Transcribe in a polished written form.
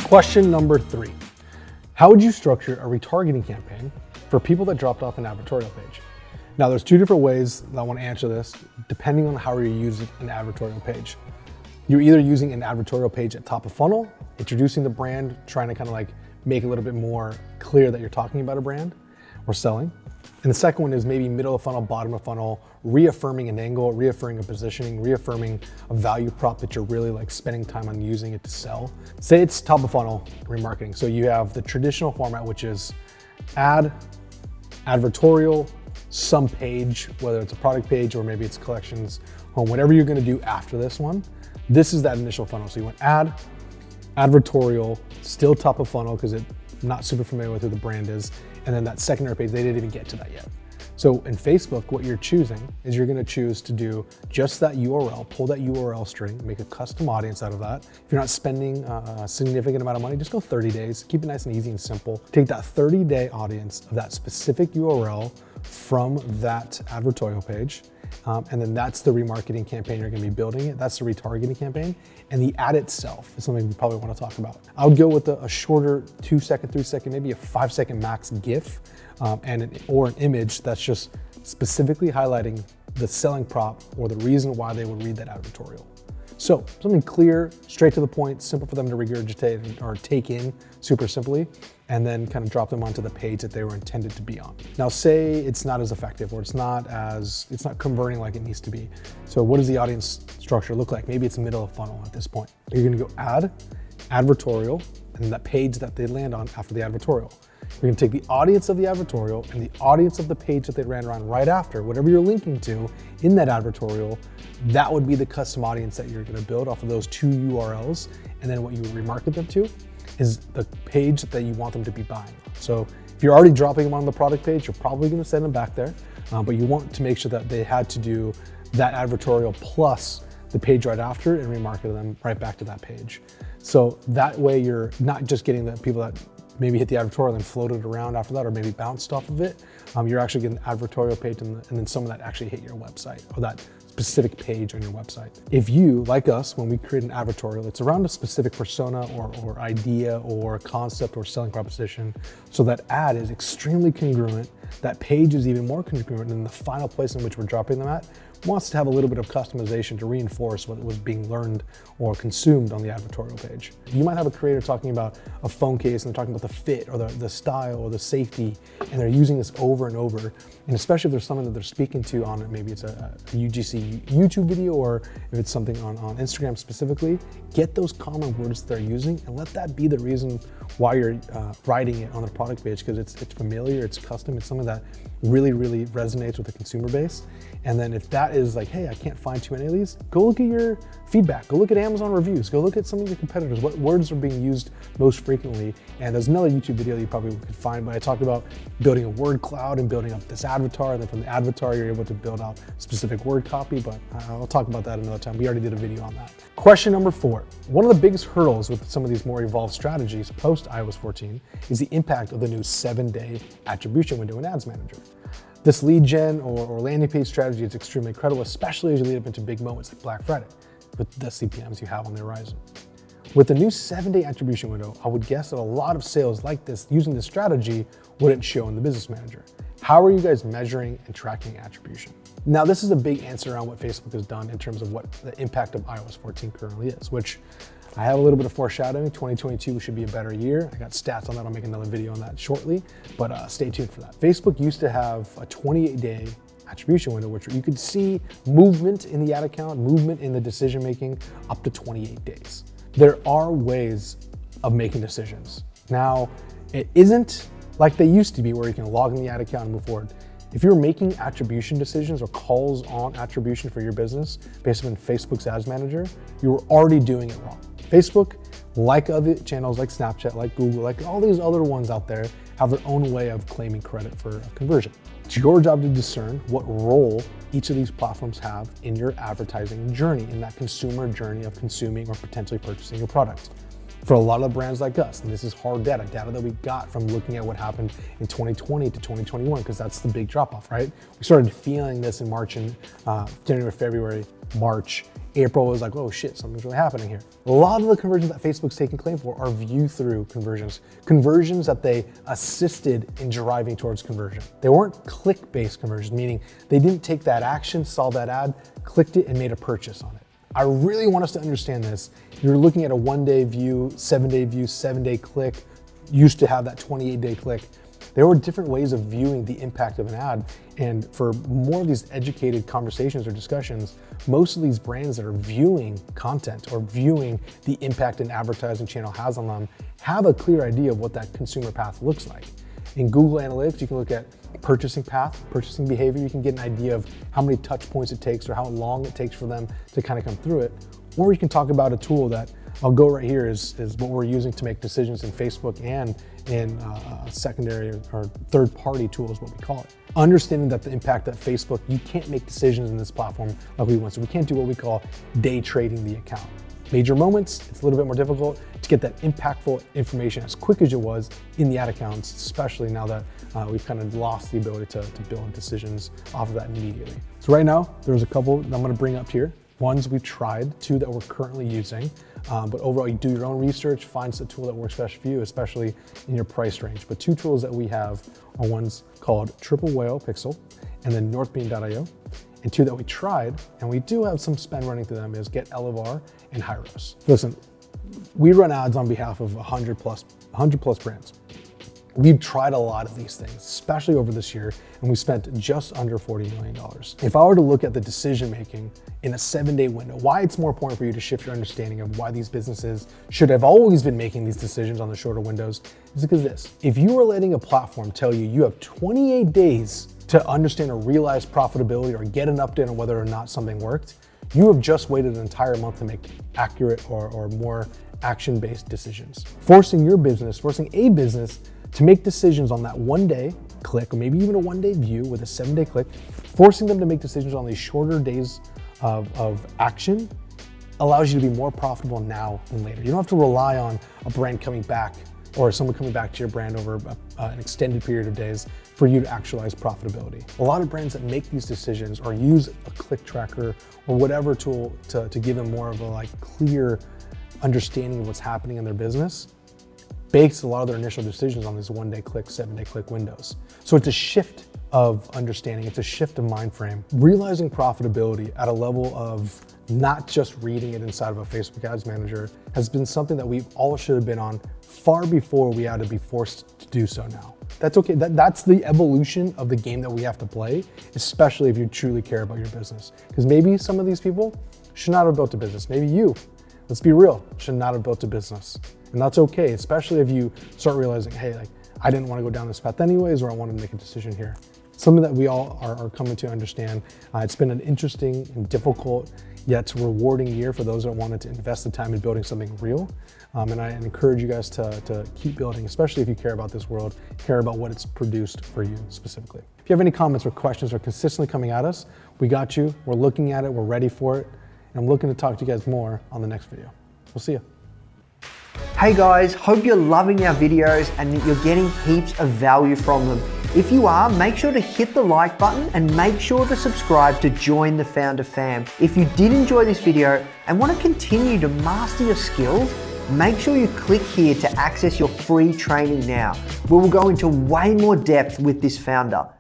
Question number 3. How would you structure a retargeting campaign for people that dropped off an advertorial page? Now, there's 2 different ways that I want to answer this, depending on how you're using an advertorial page. You're either using an advertorial page at top of funnel, introducing the brand, trying to kind of like make it a little bit more clear that you're talking about a brand or selling. And the second one is maybe middle of funnel, bottom of funnel, reaffirming an angle, reaffirming a positioning, reaffirming a value prop that you're really like spending time on using it to sell. Say it's top of funnel remarketing. So you have the traditional format, which is ad, advertorial, some page, whether it's a product page or maybe it's collections, or whatever you're gonna do after this one. This is that initial funnel. So you want ad, advertorial, still top of funnel because I'm not super familiar with who the brand is. And then that secondary page, they didn't even get to that yet. So in Facebook, what you're choosing is you're gonna choose to do just that URL, pull that URL string, make a custom audience out of that. If you're not spending a significant amount of money, just go 30 days, keep it nice and easy and simple. Take that 30-day audience of that specific URL from that advertorial page, and then that's the remarketing campaign you're gonna be building it. That's the retargeting campaign. And the ad itself is something we probably wanna talk about. I would go with a shorter 2-second, 3-second, maybe a 5-second max GIF, or an image that's just specifically highlighting the selling prop or the reason why they would read that advertorial. So something clear, straight to the point, simple for them to regurgitate or take in super simply, and then kind of drop them onto the page that they were intended to be on. Now say it's not as effective or it's not converting like it needs to be. So what does the audience structure look like? Maybe it's middle of funnel at this point. You're gonna go ad, advertorial, and that page that they land on after the advertorial. You're gonna take the audience of the advertorial and the audience of the page that they ran around right after, whatever you're linking to in that advertorial, that would be the custom audience that you're gonna build off of those 2 URLs. And then what you remarket them to is the page that you want them to be buying. So if you're already dropping them on the product page, you're probably gonna send them back there, but you want to make sure that they had to do that advertorial plus the page right after and remarket them right back to that page. So that way you're not just getting the people that maybe hit the advertorial and floated around after that, or maybe bounced off of it. You're actually getting the advertorial page and then some of that actually hit your website or that specific page on your website. If you, like us, when we create an advertorial, it's around a specific persona or idea or concept or selling proposition. So that ad is extremely congruent. That page is even more congruent, and the final place in which we're dropping them at wants to have a little bit of customization to reinforce what was being learned or consumed on the advertorial page. You might have a creator talking about a phone case and they're talking about the fit or the style or the safety, and they're using this over and over. And especially if there's something that they're speaking to on it, maybe it's a UGC YouTube video, or if it's something on Instagram specifically, get those common words they're using and let that be the reason why you're writing it on the product page, because it's familiar, it's custom, it's something that really, really resonates with the consumer base. And then if that is like, hey, I can't find too many of these, go look at your feedback, go look at Amazon reviews, go look at some of your competitors, what words are being used most frequently. And there's another YouTube video you probably could find, but I talked about building a word cloud and building up this avatar, and then from the avatar, you're able to build out specific word copy, but I'll talk about that another time. We already did a video on that. Question number 4. One of the biggest hurdles with some of these more evolved strategies post iOS 14 is the impact of the new 7-day attribution window in Ads Manager. This lead gen or landing page strategy is extremely credible, especially as you lead up into big moments like Black Friday with the CPMs you have on the horizon. With the new 7-day attribution window, I would guess that a lot of sales like this, using this strategy, wouldn't show in the Business Manager. How are you guys measuring and tracking attribution? Now, this is a big answer around what Facebook has done in terms of what the impact of iOS 14 currently is, which I have a little bit of foreshadowing. 2022 should be a better year. I got stats on that. I'll make another video on that shortly, but stay tuned for that. Facebook used to have a 28-day attribution window, which you could see movement in the ad account, movement in the decision-making up to 28 days. There are ways of making decisions. Now, it isn't like they used to be where you can log in the ad account and move forward. If you're making attribution decisions or calls on attribution for your business based on Facebook's Ads Manager, you were already doing it wrong. Facebook, like other channels like Snapchat, like Google, like all these other ones out there, have their own way of claiming credit for a conversion. It's your job to discern what role each of these platforms have in your advertising journey, in that consumer journey of consuming or potentially purchasing your product. For a lot of brands like us, and this is hard data that we got from looking at what happened in 2020 to 2021, because that's the big drop off, right? We started feeling this in March and January, February, March, April was like, oh shit, something's really happening here. A lot of the conversions that Facebook's taking claim for are view-through conversions. Conversions that they assisted in driving towards conversion. They weren't click-based conversions, meaning they didn't take that action, saw that ad, clicked it, and made a purchase on it. I really want us to understand this. You're looking at a 1-day view, 7-day view, 7-day click, used to have that 28-day click. There were different ways of viewing the impact of an ad. And for more of these educated conversations or discussions, most of these brands that are viewing content or viewing the impact an advertising channel has on them have a clear idea of what that consumer path looks like. In Google Analytics, you can look at purchasing path, purchasing behavior. You can get an idea of how many touch points it takes or how long it takes for them to kind of come through it. Or you can talk about a tool that I'll go right here is what we're using to make decisions in Facebook and in secondary or third-party tools, what we call it. Understanding that the impact that Facebook, you can't make decisions in this platform like we want. So we can't do what we call day trading the account. Major moments, it's a little bit more difficult to get that impactful information as quick as it was in the ad accounts, especially now that we've kind of lost the ability to build decisions off of that immediately. So right now, there's a couple that I'm gonna bring up here. Ones we've tried, 2 that we're currently using. But overall, you do your own research, find a tool that works best for you, especially in your price range. But 2 tools that we have are ones called Triple Whale Pixel and then NorthBeam.io. And 2 that we tried, and we do have some spend running through them, is Get Elevar and Hyros. Listen, we run ads on behalf of 100 plus brands. We've tried a lot of these things, especially over this year, and we spent just under $40 million. If I were to look at the decision-making in a 7-day window, why it's more important for you to shift your understanding of why these businesses should have always been making these decisions on the shorter windows is because this. If you are letting a platform tell you you have 28 days to understand or realize profitability or get an update on whether or not something worked, you have just waited an entire month to make accurate or more action-based decisions. Forcing a business to make decisions on that 1-day click, or maybe even a 1-day view with a 7-day click, forcing them to make decisions on these shorter days of action allows you to be more profitable now than later. You don't have to rely on a brand coming back or someone coming back to your brand over an extended period of days for you to actualize profitability. A lot of brands that make these decisions or use a click tracker or whatever tool to give them more of a clear understanding of what's happening in their business base a lot of their initial decisions on these 1-day click, 7-day click windows. So it's a shift of understanding, it's a shift of mind frame. Realizing profitability at a level of not just reading it inside of a Facebook Ads Manager has been something that we all should have been on far before we had to be forced to do so now. That's okay, that's the evolution of the game that we have to play, especially if you truly care about your business. Because maybe some of these people should not have built a business. Maybe you, let's be real, should not have built a business. And that's okay, especially if you start realizing, hey, I didn't want to go down this path anyways, or I wanted to make a decision here. Something that we all are coming to understand. It's been an interesting and difficult yet rewarding year for those that wanted to invest the time in building something real. And I encourage you guys to keep building, especially if you care about this world, care about what it's produced for you specifically. If you have any comments or questions are consistently coming at us, we got you, we're looking at it, we're ready for it. And I'm looking to talk to you guys more on the next video. We'll see you. Hey guys, hope you're loving our videos and that you're getting heaps of value from them. If you are, make sure to hit the like button and make sure to subscribe to join the Foundr fam. If you did enjoy this video and want to continue to master your skills, make sure you click here to access your free training now, where we'll go into way more depth with this founder.